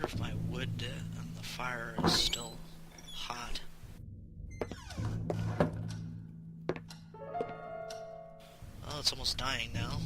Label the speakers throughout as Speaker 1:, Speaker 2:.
Speaker 1: if my wood on the fire is still hot. Oh, it's almost dying now.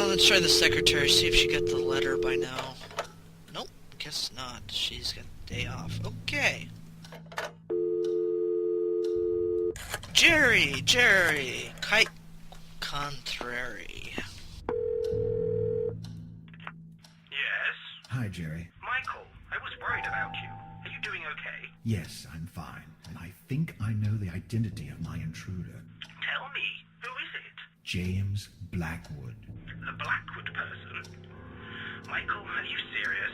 Speaker 1: Let's try the secretary, see if she got the letter by now. Nope, guess not. She's got a day off. Okay. Jerry! Kite contrary.
Speaker 2: Yes?
Speaker 3: Hi, Jerry.
Speaker 2: Michael, I was worried about you. Are you doing okay?
Speaker 3: Yes, I'm fine. And I think I know the identity of my intruder.
Speaker 2: Tell me, who is it?
Speaker 3: James Blackwood.
Speaker 2: The Blackwood person? Michael, are you serious?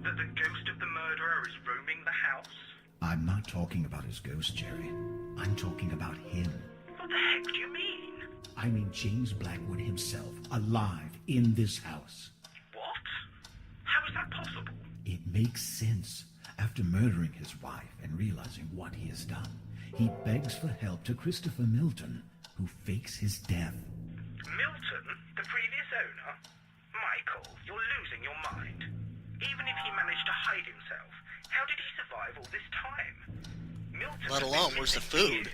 Speaker 2: That the ghost of the murderer is roaming the house?
Speaker 3: I'm not talking about his ghost, Jerry. I'm talking about him.
Speaker 2: What the heck do you mean?
Speaker 3: I mean James Blackwood himself, alive in this house.
Speaker 2: What? How is that possible?
Speaker 3: It makes sense. After murdering his wife and realizing what he has done, he begs for help to Christopher Milton, who fakes his death.
Speaker 2: Milton, the previous owner? Michael, you're losing your mind. Even if he managed to hide himself, how did he survive all this time? Milton
Speaker 1: Let alone, where's the food?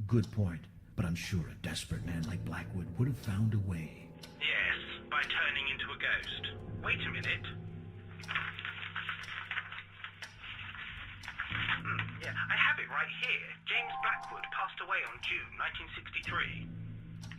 Speaker 3: Good point, but I'm sure a desperate man like Blackwood would have found a way.
Speaker 2: Yes, by turning into a ghost. Wait a minute. Yeah, I have it right here. James Blackwood passed away on June 1963.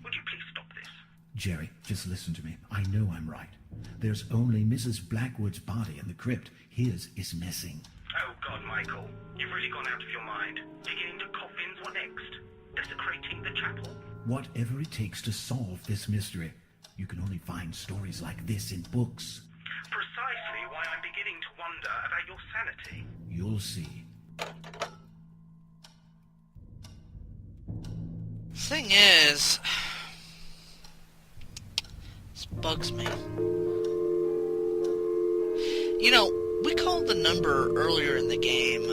Speaker 2: Would you please stop this?
Speaker 3: Jerry, just listen to me. I know I'm right. There's only Mrs. Blackwood's body in the crypt. His is missing.
Speaker 2: Oh, God, Michael. You've really gone out of your mind. Digging into coffins, what next? Desecrating the chapel?
Speaker 3: Whatever it takes to solve this mystery. You can only find stories like this in books.
Speaker 2: Precisely why I'm beginning to wonder about your sanity.
Speaker 3: You'll see.
Speaker 1: Thing is, this bugs me. You know, we called the number earlier in the game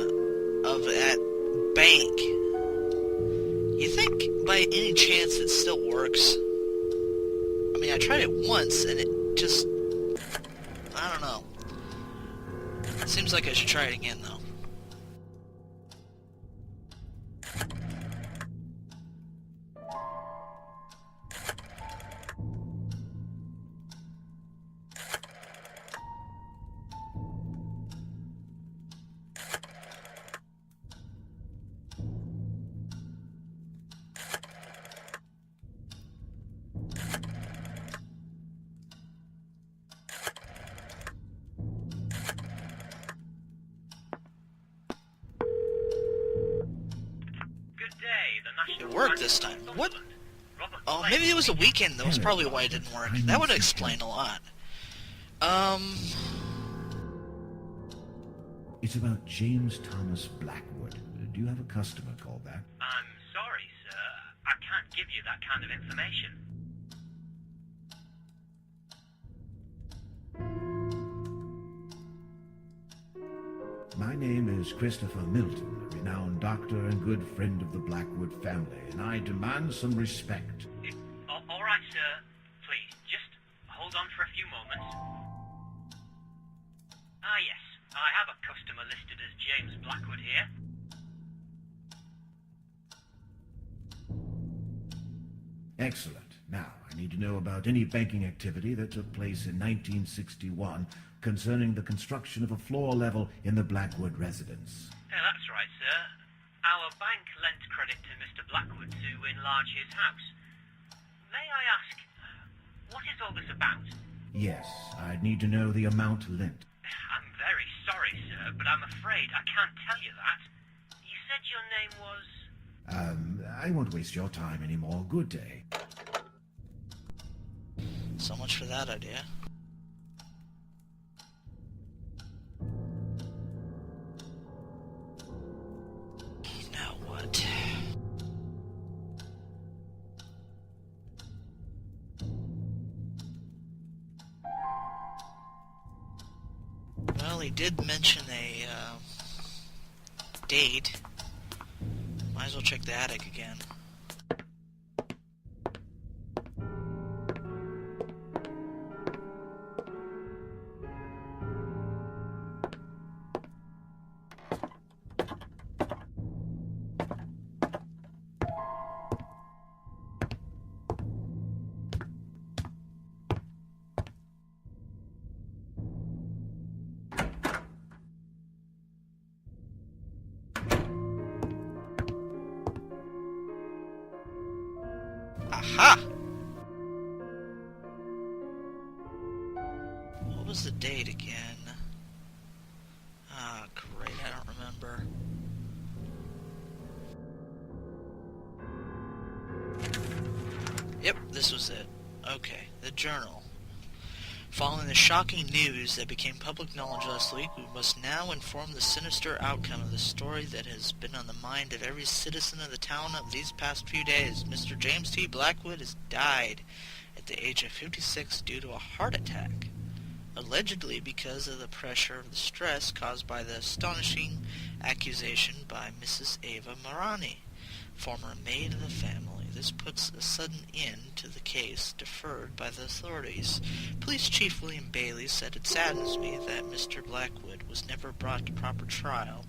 Speaker 1: of that bank. You think by any chance it still works? I mean, I tried it once and it just, I don't know. Seems like I should try it again though. It worked this time. What? Oh, maybe it was a weekend. That was probably why it didn't work. That would explain a lot.
Speaker 3: It's about James Thomas Blackwood. Do you have a customer called that?
Speaker 2: I'm sorry, sir. I can't give you that kind of information.
Speaker 3: My name is Christopher Milton, a renowned doctor and good friend of the Blackwood family, and I demand some respect.
Speaker 2: All right, sir. Please, just hold on for a few moments. Ah, yes. I have a customer listed as James Blackwood here.
Speaker 3: Excellent. Now, I need to know about any banking activity that took place in 1961 concerning the construction of a floor level in the Blackwood residence.
Speaker 2: Yeah, that's right, sir. Our bank lent credit to Mr. Blackwood to enlarge his house. May I ask, what is all this about?
Speaker 3: Yes, I'd need to know the amount lent.
Speaker 2: I'm very sorry, sir, but I'm afraid I can't tell you that. You said your name was...
Speaker 3: I won't waste your time anymore. Good day.
Speaker 1: So much for that idea. Well, he did mention a date. Might as well check the attic again. Aha! What was the date again? Ah, great, I don't remember. Yep, this was it. Okay, the journal. Following the shocking news that became public knowledge last week, we must now inform the sinister outcome of the story that has been on the mind of every citizen of the town of these past few days. Mr. James T. Blackwood has died at the age of 56 due to a heart attack, allegedly because of the pressure of the stress caused by the astonishing accusation by Mrs. Ava Marani, former maid of the family. This puts a sudden end to the case deferred by the authorities. Police Chief William Bailey said, "It saddens me that Mr. Blackwood was never brought to proper trial.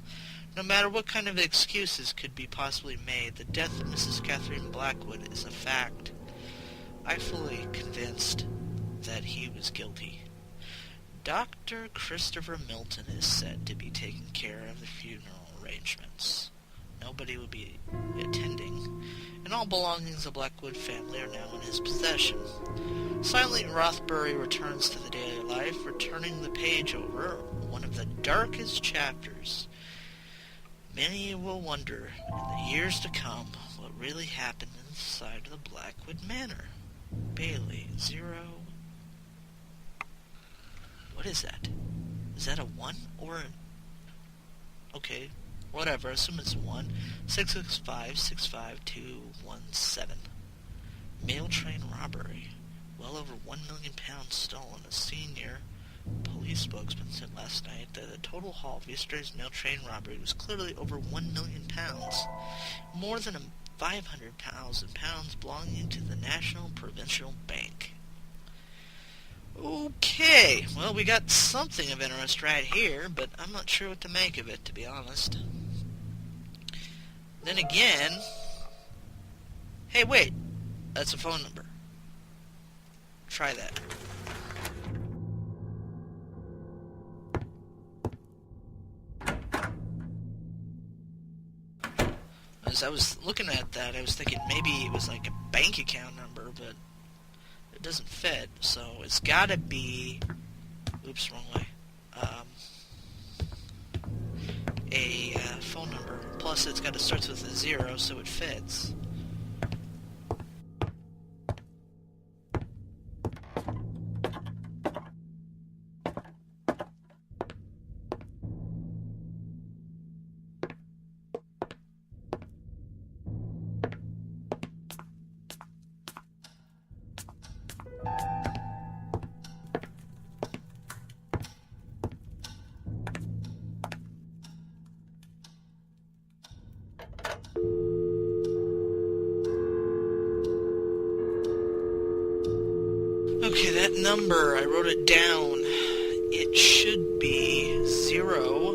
Speaker 1: No matter what kind of excuses could be possibly made, the death of Mrs. Catherine Blackwood is a fact. I'm fully convinced that he was guilty." Dr. Christopher Milton is said to be taking care of the funeral arrangements. Nobody will be attending, and all belongings of the Blackwood family are now in his possession. Silently, Rothbury returns to the daily life, returning the page over one of the darkest chapters. Many will wonder, in the years to come, what really happened inside of the Blackwood Manor. Bailey, 0... What is that? Is that a 1 or an... Okay, whatever, assume it's 1. 665-65217. Mail train robbery. Well over £1 million stolen. A senior police spokesman said last night that the total haul of yesterday's mail train robbery was clearly over £1 million. More than £500,000 belonging to the National Provincial Bank. Okay, well, we got something of interest right here, but I'm not sure what to make of it, to be honest. Then again... Hey, wait! That's a phone number. Try that. As I was looking at that, I was thinking maybe it was like a bank account number, but it doesn't fit, so it's gotta be... Oops, wrong way. A phone number. Plus, it's gotta start with a 0, so it fits. Okay, that number, I wrote it down. It should be 0.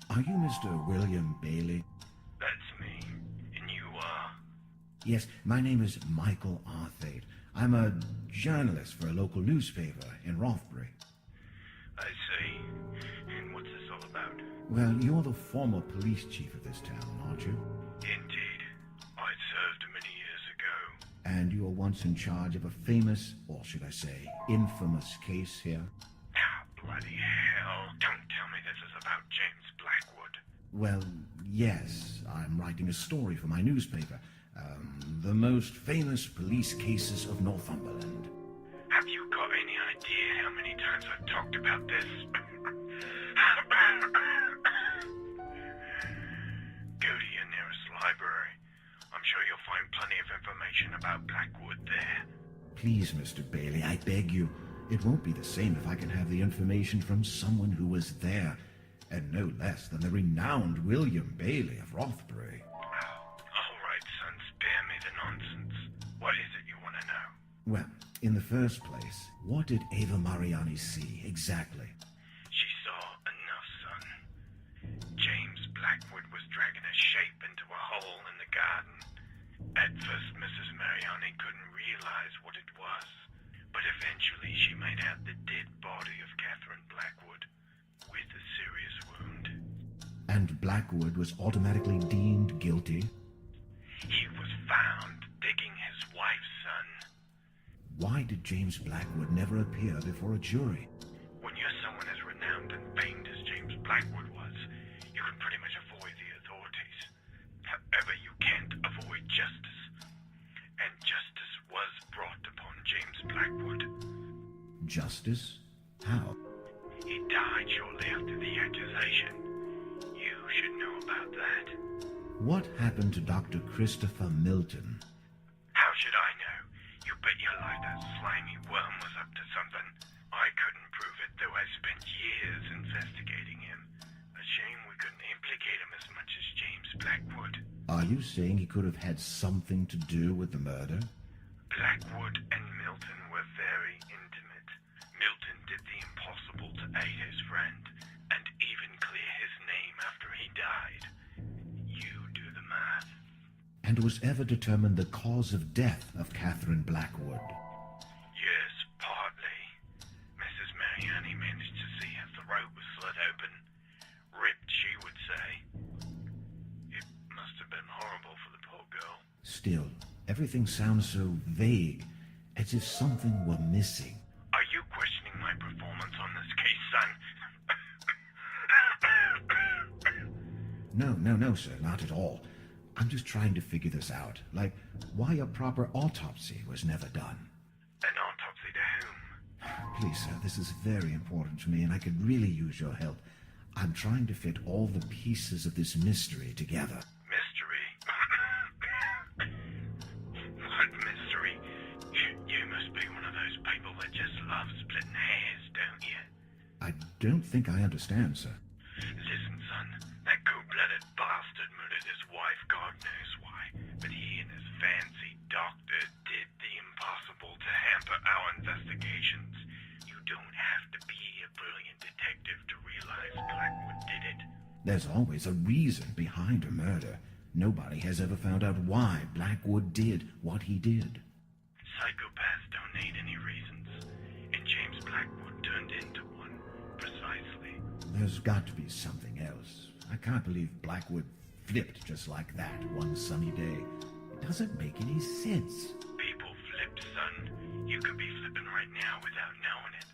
Speaker 3: Are you Mr. William Bailey?
Speaker 2: That's me. And you are?
Speaker 3: Yes, my name is Michael Arthate. I'm a journalist for a local newspaper in Rothbury.
Speaker 2: I see. And what's this all about?
Speaker 3: Well, you're the former police chief of this town, aren't you?
Speaker 2: Indeed. I served many years ago.
Speaker 3: And you were once in charge of a famous, or should I say, infamous case here?
Speaker 2: Bloody hell. Don't tell me this is about James Blackwood.
Speaker 3: Well, yes. I'm writing a story for my newspaper. The most famous police cases of Northumberland.
Speaker 2: Have you got any idea how many times I've talked about this? Go to your nearest library. I'm sure you'll find plenty of information about Blackwood there.
Speaker 3: Please, Mr. Bailey, I beg you. It won't be the same if I can have the information from someone who was there, and no less than the renowned William Bailey of Rothbury.
Speaker 2: All right, son, spare me the nonsense. What is it you want to know?
Speaker 3: Well, in the first place, what did Ava Mariani see exactly?
Speaker 2: She saw enough, son. James Blackwood was dragging a shape into a hole in the garden. At first, Mrs. Mariani couldn't realize what it was, but eventually she made out the dead body of Catherine Blackwood with a serious wound.
Speaker 3: And Blackwood was automatically deemed guilty?
Speaker 2: He was found digging his wife's son.
Speaker 3: Why did James Blackwood never appear before a jury?
Speaker 2: When you're someone as renowned and famed as James Blackwood was, you can pretty much avoid the authorities. However, you can't avoid justice. And justice was brought upon James Blackwood.
Speaker 3: Justice? How?
Speaker 2: He died shortly after the accusation. You should know about that.
Speaker 3: What happened to Dr. Christopher Milton?
Speaker 2: How should I know? You bet your life that slimy worm was up to something. I couldn't prove it, though I spent years investigating him. A shame we couldn't implicate him as much as James Blackwood.
Speaker 3: Are you saying he could have had something to do with the murder?
Speaker 2: Blackwood and Milton were very intimate. Milton did the impossible to aid his friend, and even clear his name after he died. You do the math.
Speaker 3: And was ever determined the cause of death of Catherine Blackwood?
Speaker 2: Yes, partly. Mrs. Mariani managed to see her throat was slit open. Ripped, she would say. It must have been horrible for the poor girl.
Speaker 3: Still, everything sounds so vague, as if something were missing.
Speaker 2: Are you questioning my performance on this case, son?
Speaker 3: No, sir, not at all. I'm just trying to figure this out, like why a proper autopsy was never done.
Speaker 2: An autopsy to whom?
Speaker 3: Please, sir, this is very important to me, and I could really use your help. I'm trying to fit all the pieces of this mystery together.
Speaker 2: Mystery? What mystery? You must be one of those people that just love splitting hairs, don't you?
Speaker 3: I don't think I understand, sir.
Speaker 2: Listen, son, that cold-blooded bastard murdered his wife, God knows why, but he and his fancy doctor did the impossible to hamper our investigations. You don't have to be a brilliant detective to realize Blackwood did it.
Speaker 3: There's always a reason behind a murder. Nobody has ever found out why Blackwood did what he did.
Speaker 2: Psychopaths don't need any reasons, and James Blackwood turned into one, precisely.
Speaker 3: There's got to be something else. I can't believe Blackwood flipped just like that one sunny day. It doesn't make any sense.
Speaker 2: People flip, son. You could be flipping right now without knowing it.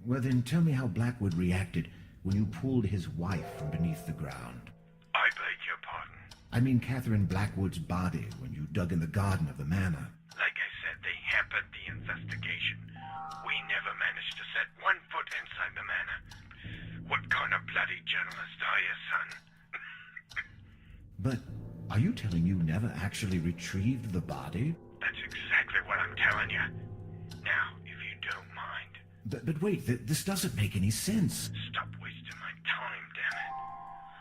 Speaker 3: Well, then tell me how Blackwood reacted when you pulled his wife from beneath the ground.
Speaker 2: I beg your pardon.
Speaker 3: I mean Catherine Blackwood's body when you dug in the garden of the manor.
Speaker 2: Like I said, they hampered the investigation. We never managed to set one foot inside the manor. What kind of bloody journalist are you, son?
Speaker 3: But are you telling you never actually retrieved the body?
Speaker 2: That's exactly what I'm telling you. Now, if you don't mind.
Speaker 3: But wait, this doesn't make any sense.
Speaker 2: Stop wasting my time, damn it.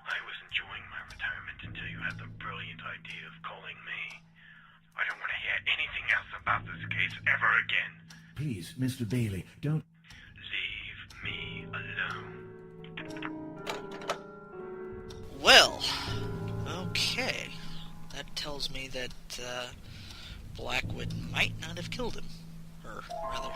Speaker 2: I was enjoying my retirement until you had the brilliant idea of calling me. I don't want to hear anything else about this case ever again.
Speaker 3: Please, Mr. Bailey, don't...
Speaker 2: Leave me alone.
Speaker 1: Well, okay. That tells me that Blackwood might not have killed him. Or rather...